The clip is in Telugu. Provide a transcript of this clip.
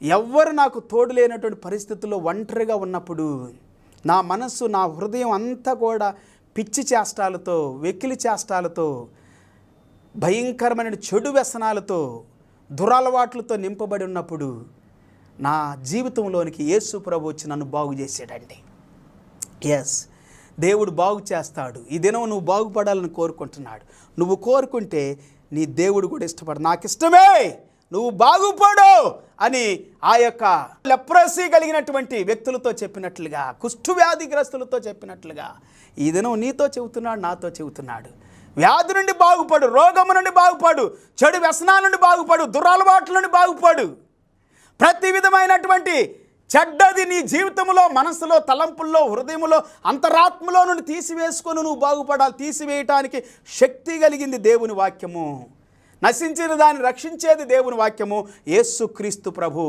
ఎవ్వరు నాకు తోడు లేనటువంటి పరిస్థితుల్లో ఒంటరిగా ఉన్నప్పుడు నా మనస్సు, నా హృదయం అంతా కూడా పిచ్చి చేష్టాలతో, వెకిలి చేష్టాలతో, భయంకరమైన చెడు వ్యసనాలతో, దురలవాట్లతో నింపబడి ఉన్నప్పుడు నా జీవితంలోనికి యేసు ప్రభు వచ్చి నన్ను బాగు చేశాడండి. ఎస్, దేవుడు బాగు చేస్తాడు. ఈ దినం నువ్వు బాగుపడాలని కోరుకుంటున్నాడు. నువ్వు కోరుకుంటే నీ దేవుడు కూడా నాకు ఇష్టమే, నువ్వు బాగుపడు అని ఆ యొక్క లెప్రసీ కలిగినటువంటి వ్యక్తులతో చెప్పినట్లుగా, కుష్ఠవ్యాధిగ్రస్తులతో చెప్పినట్లుగా ఈ దినం నీతో చెబుతున్నాడు, నాతో చెబుతున్నాడు. వ్యాధి నుండి బాగుపడు, రోగము నుండి బాగుపడు, చెడు వ్యసనాల నుండి బాగుపడు, దురలవాట్ల నుండి బాగుపడు. ప్రతి విధమైనటువంటి చెడ్డది నీ జీవితంలో, మనసులో, తలంపుల్లో, హృదయంలో, అంతరాత్మలో నుండి తీసివేసుకొని నువ్వు బాగుపడాలి. తీసివేయటానికి శక్తి కలిగింది దేవుని వాక్యము. నశించిన దాన్ని రక్షించేది దేవుని వాక్యము, యేసుక్రీస్తు ప్రభు.